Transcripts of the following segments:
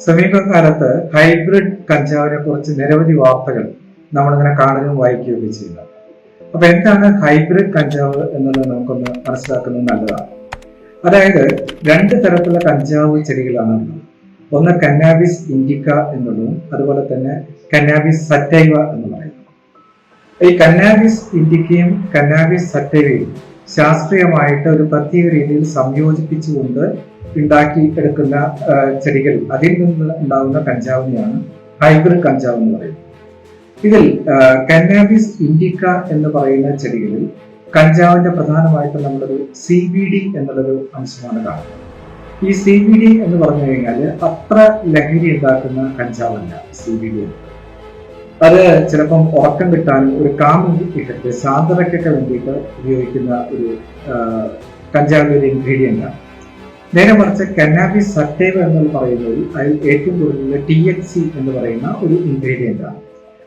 സമീപകാലത്ത് ഹൈബ്രിഡ് കഞ്ചാവിനെ കുറിച്ച് നിരവധി വാർത്തകൾ നമ്മളിങ്ങനെ കാണുകയും വായിക്കുകയൊക്കെ ചെയ്യുന്നത്. അപ്പൊ എന്താണ് ഹൈബ്രിഡ് കഞ്ചാവ് എന്നുള്ളത് നമുക്കൊന്ന് മനസ്സിലാക്കുന്നത് നല്ലതാണ്. അതായത് രണ്ട് തരത്തിലുള്ള കഞ്ചാവ് ചെടികളാണ് ഉള്ളത്. ഒന്ന് കന്നാബിസ് ഇൻഡിക്ക എന്നുള്ളതും അതുപോലെ തന്നെ കന്നാബിസ് സറ്റൈവ എന്ന് പറയുന്നത്. ഈ കന്നാബിസ് ഇൻഡിക്കയും കന്നാബിസ് സറ്റൈവയും ശാസ്ത്രീയമായിട്ട് ഒരു പ്രത്യേക രീതിയിൽ സംയോജിപ്പിച്ചുകൊണ്ട് ഉണ്ടാക്കി എടുക്കുന്ന ചെടികൾ, അതിൽ നിന്ന് ഉണ്ടാകുന്ന കഞ്ചാവിനെയാണ് ഹൈബ്രിഡ് കഞ്ചാവ് എന്ന് പറയുന്നത്. ഇതിൽ കന്നാബിസ് ഇൻഡിക്ക എന്ന് പറയുന്ന ചെടികളിൽ കഞ്ചാവിന്റെ പ്രധാനമായിട്ട് നമ്മളൊരു CBD എന്നുള്ളൊരു അംശമാണ് കാണുന്നത്. ഈ CBD എന്ന് പറഞ്ഞു കഴിഞ്ഞാൽ അത്ര ലഹരി ഉണ്ടാക്കുന്ന കഞ്ചാവല്ല CBD. അത് ചിലപ്പം ഉറക്കം കിട്ടാനും ഒരു കാമിംഗ് ഇഫക്റ്റ്, ശാന്തതയ്ക്കൊക്കെ വേണ്ടിയിട്ട് ഉപയോഗിക്കുന്ന ഒരു കഞ്ചാവിന്റെ ഒരു ഇൻഗ്രീഡിയന്റ് ആണ്. നേരെ മറിച്ച് കന്നാബിസ് സറ്റൈവ എന്ന് പറയുന്നത് അതിൽ ഏറ്റവും കൂടുതൽ THC എന്ന് പറയുന്ന ഒരു ഇൻഗ്രീഡിയന്റ് ആണ്.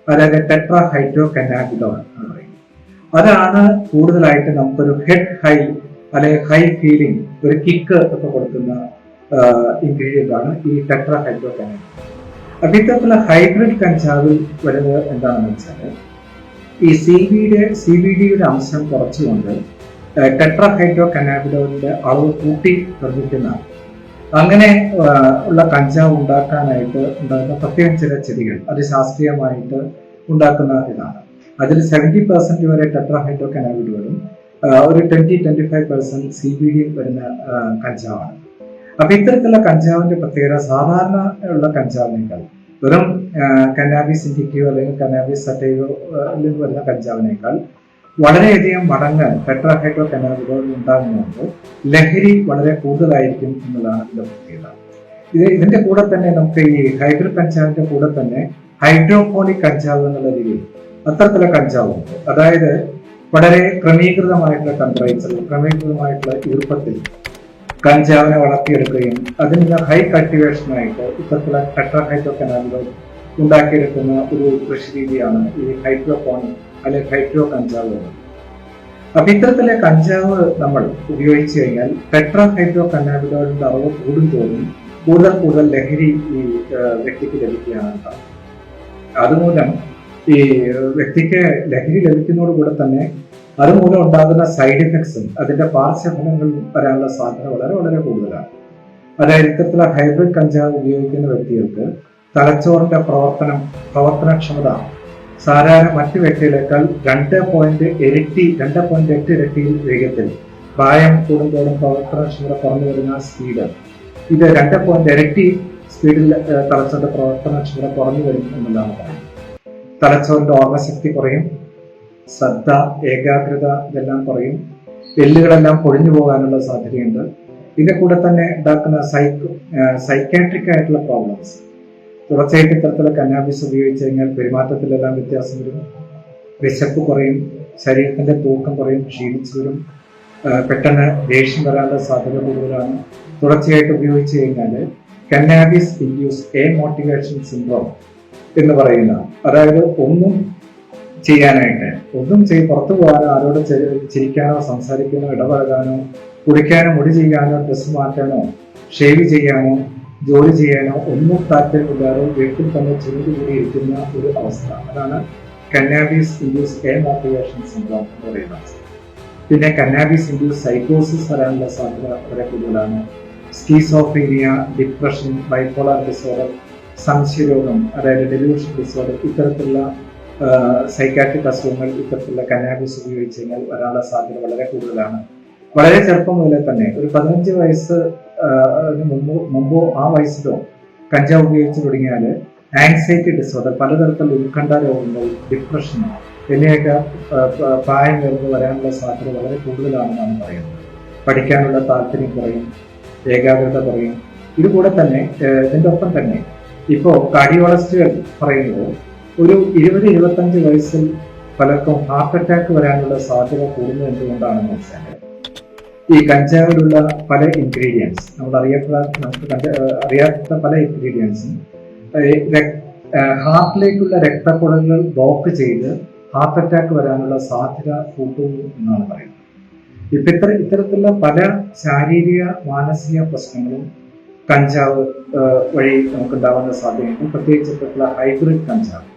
അതായത് ടെട്രാ ഹൈഡ്രോ കന്നാബിഡോൾ എന്ന് പറയുന്നത്. അതാണ് കൂടുതലായിട്ട് നമുക്കൊരു ഹെഡ് ഹൈ അല്ലെങ്കിൽ ഹൈ ഫീലിംഗ്, ഒരു കിക്ക് ഒക്കെ കൊടുക്കുന്ന ഇൻഗ്രീഡിയന്റ് ആണ് ഈ ടെട്രാ ഹൈഡ്രോ കന്നാബിഡോൾ. അപ്പൊ ഇത്തരത്തിലുള്ള ഹൈബ്രിഡ് കഞ്ചാവിൽ വരുന്നത് എന്താണെന്ന് വെച്ചാൽ ഈ CBDയുടെ അംശം കുറച്ചുകൊണ്ട് ടെട്രാ ഹൈഡ്രോ കന്നാബിഡോളിന്റെ അളവ് കൂട്ടി നിർമ്മിക്കുന്ന, അങ്ങനെ ഉള്ള കഞ്ചാവ് ഉണ്ടാക്കാനായിട്ട് ഉണ്ടാകുന്ന പ്രത്യേകം ചില ചെടികൾ, അത് ശാസ്ത്രീയമായിട്ട് ഉണ്ടാക്കുന്ന ഇതാണ്. അതിൽ 70% വരെ ടെട്രാ ഹൈഡ്രോ കന്നാബിഡോളും ഒരു 20-25% CBD വരുന്ന കഞ്ചാവാണ്. അപ്പൊ ഇത്തരത്തിലുള്ള കഞ്ചാവിന്റെ പ്രത്യേകത സാധാരണ ഉള്ള കഞ്ചാവിനേക്കാൾ, വെറും കന്നാബിസ് ഇൻഡിക്കയോ അല്ലെങ്കിൽ കന്നാബിസ് സറ്റൈവോ വരുന്ന കഞ്ചാവിനേക്കാൾ വളരെയധികം മടങ്ങ് ടെട്രാ ഹൈഡ്രോ കന്നാബിഡോൾ ഉണ്ടാകുന്നതുകൊണ്ട് ലഹരി വളരെ കൂടുതലായിരിക്കും എന്നുള്ളതാണ് ഇതിന്റെ പ്രത്യേകത. ഇതിന്റെ കൂടെ തന്നെ നമുക്ക് ഈ ഹൈബ്രിഡ് കഞ്ചാവിന്റെ കൂടെ തന്നെ ഹൈഡ്രോപോണിക് കഞ്ചാവ് എന്നുള്ള രീതിയിൽ അത്തരത്തിലുള്ള കഞ്ചാവുണ്ട്. അതായത് വളരെ ക്രമീകൃതമായിട്ടുള്ള ടെമ്പറേച്ചറിൽ, ക്രമീകൃതമായിട്ടുള്ള ഈർപ്പത്തിൽ കഞ്ചാവിനെ വളർത്തിയെടുക്കുകയും അതിൽ നിന്ന് ഹൈ കൾട്ടിവേഷനായിട്ട് ഇത്തരത്തിലുള്ള ടെട്രാ ഹൈഡ്രോ കന്നാബിഡോൾ ഉണ്ടാക്കിയെടുക്കുന്ന ഒരു കൃഷി രീതിയാണ് ഈ ഹൈഡ്രോപോണിക് അല്ലെങ്കിൽ ഹൈഡ്രോ കഞ്ചാവ്. അപ്പൊ ഇത്തരത്തിലെ കഞ്ചാവ് നമ്മൾ ഉപയോഗിച്ചു കഴിഞ്ഞാൽ ടെട്രാ ഹൈഡ്രോ കന്നാബിഡോളിന്റെ അളവ് കൂടുന്തോറും കൂടുതൽ ലഹരി ഈ വ്യക്തിക്ക് ലഭിക്കുകയാണ്. അതുമൂലം ഈ വ്യക്തിക്ക് ലഹരി ലഭിക്കുന്നതോടുകൂടെ തന്നെ അതുമൂലം ഉണ്ടാകുന്ന സൈഡ് എഫക്ട്സും അതിന്റെ പാർശ്വഫലങ്ങളും വരാനുള്ള സാധ്യത വളരെ കൂടുതലാണ്. അതായത് ഇത്തരത്തിലുള്ള ഹൈബ്രിഡ് കഞ്ചാവ് ഉപയോഗിക്കുന്ന വ്യക്തികൾക്ക് തലച്ചോറിന്റെ പ്രവർത്തനക്ഷമത സാധാരണ മറ്റു വ്യക്തികളെക്കാൾ 2.8 ഇരട്ടി വേഗത്തിൽ, പ്രായം കൂടുന്തോറും പ്രവർത്തനക്ഷമത കുറഞ്ഞു വരുന്ന സ്പീഡ്, ഇത് 2.8 ഇരട്ടി സ്പീഡിൽ തലച്ചോറിന്റെ പ്രവർത്തനക്ഷമത കുറഞ്ഞു വരും എന്നുള്ളതാണ് പറയുന്നത്. തലച്ചോറിന്റെ ഓർമ്മശക്തി കുറയും, ശ്രദ്ധ, ഏകാഗ്രത ഇതെല്ലാം കുറയും, എല്ലുകളെല്ലാം പൊഴിഞ്ഞു പോകാനുള്ള സാധ്യതയുണ്ട്. ഇതിന്റെ കൂടെ തന്നെ ഉണ്ടാക്കുന്ന സൈക്കാട്രിക് ആയിട്ടുള്ള പ്രോബ്ലംസ്, തുടർച്ചയായിട്ട് ഇത്തരത്തിലുള്ള കന്നാബിസ് ഉപയോഗിച്ച് കഴിഞ്ഞാൽ പെരുമാറ്റത്തിലെല്ലാം വ്യത്യാസം വരും, വിശപ്പ് കുറയും, ശരീരത്തിന്റെ തൂക്കം കുറയും, ക്ഷീണിച്ചു വരും, പെട്ടെന്ന് ദേഷ്യം വരാനുള്ള സാധ്യത കൂടുതലാണ്. തുടർച്ചയായിട്ട് ഉപയോഗിച്ച് കഴിഞ്ഞാൽ കന്നാബിസ് ഇൻഡ്യൂസ് മോട്ടിവേഷൻ സിൻഡ്രോം എന്ന് പറയുന്ന, അതായത് ഒന്നും പുറത്തു പോകാനോ, ആരോട് ചിരിക്കാനോ, സംസാരിക്കാനോ, ഇടപഴകാനോ, കുടിക്കാനോ, മുടി ചെയ്യാനോ, ഡ്രസ്സ് മാറ്റാനോ, ഷേവ് ചെയ്യാനോ, ജോലി ചെയ്യാനോ ഒന്നും താല്പര്യമില്ലാതെ വീട്ടിൽ തന്നെ ചുരുണ്ടുകൂടിയിരിക്കുന്ന ഒരു അവസ്ഥ, അതാണ് കന്നാബിസ് ഇൻഡ്യൂസ് മോട്ടിവേഷൻ സിൻഡ്രോം എന്ന് പറയുന്ന അവസ്ഥ. പിന്നെ കന്നാബിസ് ഇൻഡ്യൂസ് സൈക്കോസിസ് വരാനുള്ള സാധ്യത വളരെ കൂടുതലാണ്. സ്കീസോഫ്രീനിയ, ഡിപ്രഷൻ, ബൈപോളാർ ഡിസോർഡർ, സംശയരോഗം, അതായത് ഡെലൂഷൻ ഡിസോർഡർ, ഇത്തരത്തിലുള്ള സൈക്കാട്രിക് അസുഖങ്ങൾ ഇത്തരത്തിലുള്ള കന്നാബിസ് ഉപയോഗിച്ച് കഴിഞ്ഞാൽ വരാനുള്ള സാധ്യത വളരെ കൂടുതലാണ്. വളരെ ചെറുപ്പം മുതലേ തന്നെ, ഒരു 15 വയസ്സ് മുമ്പോ ആ വയസ്സിലോ കഞ്ചാവ് ഉപയോഗിച്ച് തുടങ്ങിയാൽ ആങ്സൈറ്റി ഡിസോർഡർ, പലതരത്തിലുള്ള ഉത്കണ്ഠ രോഗങ്ങൾ, ഡിപ്രഷൻ എന്നിവയൊക്കെ പ്രായം വരുമ്പോൾ വരാനുള്ള സാധ്യത വളരെ കൂടുതലാണെന്നാണ് പറയുന്നത്. പഠിക്കാനുള്ള താല്പര്യം കുറയും, ഏകാഗ്രത കുറയും. ഇതുകൂടെ തന്നെ ഇതിന്റെ ഒപ്പം തന്നെ ഇപ്പോൾ കാർഡിയോളജിസ്റ്റുകൾ പറയുന്നത് ഒരു 20-25 വയസ്സിൽ പലർക്കും ഹാർട്ട് അറ്റാക്ക് വരാനുള്ള സാധ്യത കൂടുന്നത് എന്തുകൊണ്ടാണെന്ന് വെച്ചാൽ ഈ കഞ്ചാവിലുള്ള പല ഇൻഗ്രീഡിയൻസ്, നമുക്ക് അറിയാത്ത പല ഇൻഗ്രീഡിയൻസും ഹാർട്ടിലേക്കുള്ള രക്തക്കുഴലുകൾ ബ്ലോക്ക് ചെയ്ത് ഹാർട്ട് അറ്റാക്ക് വരാനുള്ള സാധ്യത കൂട്ടുന്നു എന്നാണ് പറയുന്നത്. ഇത്തരത്തിലുള്ള പല ശാരീരിക മാനസിക പ്രശ്നങ്ങളും കഞ്ചാവ് വഴി നമുക്കുണ്ടാവുന്ന സാധ്യതകൾ, പ്രത്യേകിച്ചിട്ടുള്ള ഹൈബ്രിഡ് കഞ്ചാവ്.